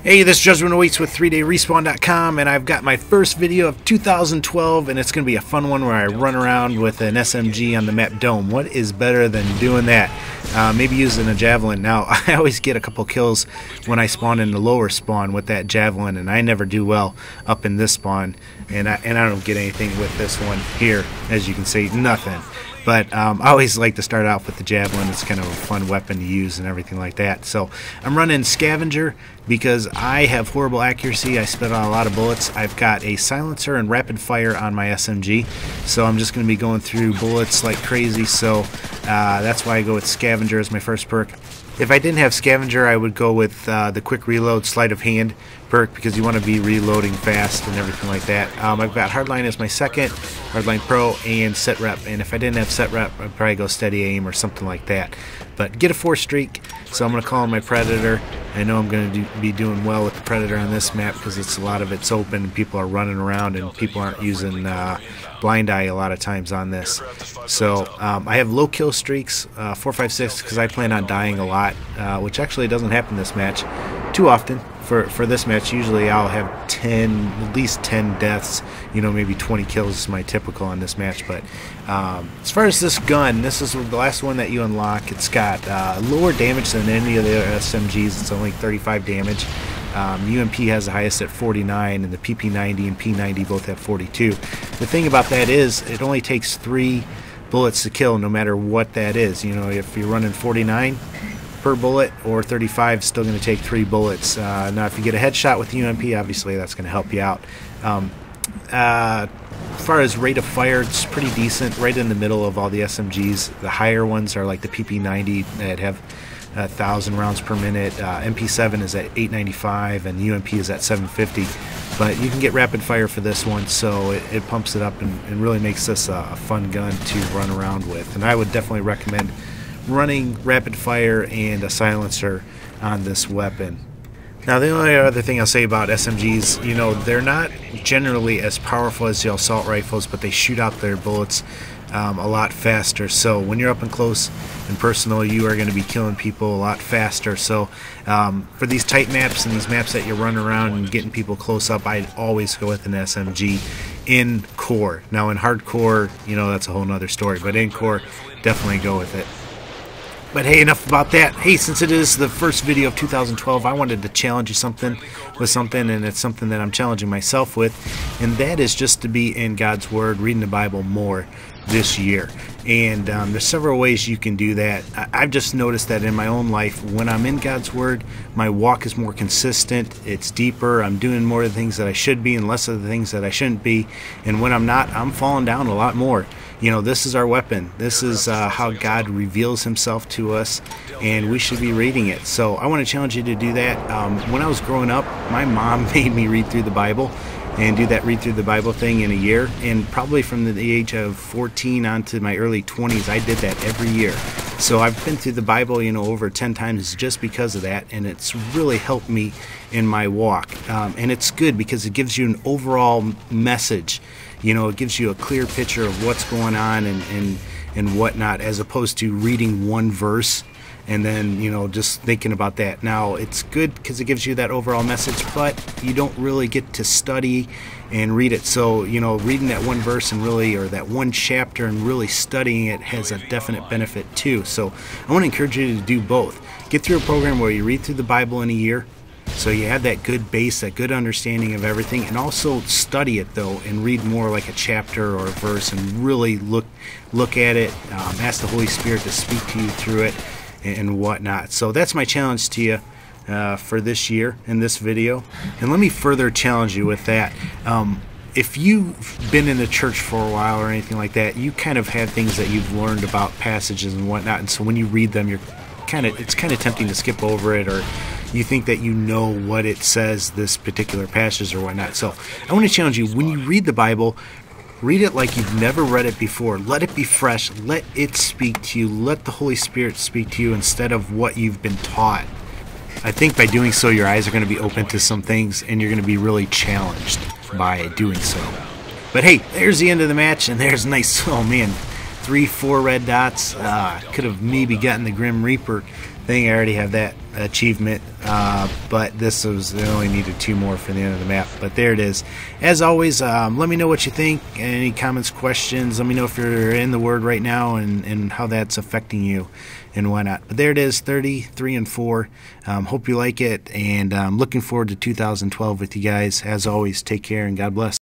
Hey, this is Judgment Awaits with 3DayRespawn.com, and I've got my first video of 2012, and it's going to be a fun one where I run around with an SMG on the map Dome. What is better than doing that? Maybe using a javelin. Now, I always get a couple kills when I spawn in the lower spawn with that javelin, and I never do well up in this spawn, and I don't get anything with this one here. As you can see, nothing. But I always like to start off with the javelin. It's kind of a fun weapon to use and everything like that. So I'm running scavenger because I have horrible accuracy. I spit out a lot of bullets. I've got a silencer and rapid fire on my SMG, so I'm just going to be going through bullets like crazy. So that's why I go with scavenger as my first perk. If I didn't have scavenger, I would go with the quick reload sleight of hand perk, because you want to be reloading fast and everything like that. I've got hardline as my second, hardline pro, and set rep. And if I didn't have set rep, I'd probably go steady aim or something like that. But get a 4 streak, so I'm going to call in my predator. I know I'm going to be doing well with the predator on this map because a lot of it's open and people are running around and people aren't using blind eye a lot of times on this. So I have low kill streaks, 4, 5, 6, because I plan on dying a lot, which actually doesn't happen this match too often. For this match, usually I'll have at least 10 deaths, maybe 20 kills is my typical on this match. But as far as this gun, this is the last one that you unlock. It's got lower damage than any of the SMGs. It's only 35 damage. UMP has the highest at 49, and the PP90 and P90 both have 42. The thing about that is it only takes 3 bullets to kill, no matter what that is. If you're running 49 per bullet or 35, still going to take 3 bullets. Now if you get a headshot with UMP, obviously that's going to help you out. As far as rate of fire, it's pretty decent, right in the middle of all the SMGs. The higher ones are like the PP90 that have 1,000 rounds per minute. MP7 is at 895 and UMP is at 750. But you can get rapid fire for this one, so it pumps it up and really makes this a fun gun to run around with. And I would definitely recommend running rapid fire and a silencer on this weapon. Now, the only other thing I'll say about SMGs, they're not generally as powerful as the assault rifles, but they shoot out their bullets a lot faster. So when you're up and close and personal, you are going to be killing people a lot faster. So for these tight maps and these maps that you're running around and getting people close up, I'd always go with an SMG in core. Now in hardcore, that's a whole nother story, but in core, definitely go with it. But hey, enough about that. Hey, since it is the first video of 2012, I wanted to challenge you with something, and it's something that I'm challenging myself with, and that is just to be in God's Word, reading the Bible more this year. And there's several ways you can do that. I've just noticed that in my own life, when I'm in God's Word, my walk is more consistent, it's deeper, I'm doing more of the things that I should be and less of the things that I shouldn't be, and when I'm not, I'm falling down a lot more. This is our weapon. This is how God reveals himself to us, and we should be reading it. So I want to challenge you to do that. When I was growing up, my mom made me read through the Bible and do that read through the Bible thing in a year, and probably from the age of 14 on to my early 20s, I did that every year. So I've been through the Bible, over 10 times just because of that, and it's really helped me in my walk. And it's good because it gives you an overall message. It gives you a clear picture of what's going on and whatnot, as opposed to reading one verse and then, just thinking about that. Now, it's good because it gives you that overall message, but you don't really get to study and read it. So, reading that one verse and really, or that one chapter and really studying it has a definite benefit too. So I want to encourage you to do both. Get through a program where you read through the Bible in a year, so you have that good base, that good understanding of everything, and also study it though and read more like a chapter or a verse and really look at it, ask the Holy Spirit to speak to you through it and whatnot. So that's my challenge to you for this year in this video. And let me further challenge you with that. If you've been in the church for a while or anything like that, you kind of have things that you've learned about passages and whatnot, and so when you read them, it's kind of tempting to skip over it, or you think that you know what it says, this particular passage or whatnot. So I want to challenge you, when you read the Bible, read it like you've never read it before. Let it be fresh. Let it speak to you. Let the Holy Spirit speak to you instead of what you've been taught. I think by doing so, your eyes are going to be open to some things, and you're going to be really challenged by doing so. But hey, there's the end of the match, and there's nice, oh man, 4 red dots. Could have maybe gotten the Grim Reaper thing. I already have that achievement, but this was, I only needed 2 more for the end of the map. But there it is. As always, let me know what you think. Any comments, questions, let me know if you're in the Word right now and how that's affecting you and whatnot. But there it is, 33 and 4. Hope you like it, and I'm looking forward to 2012 with you guys. As always, take care and God bless.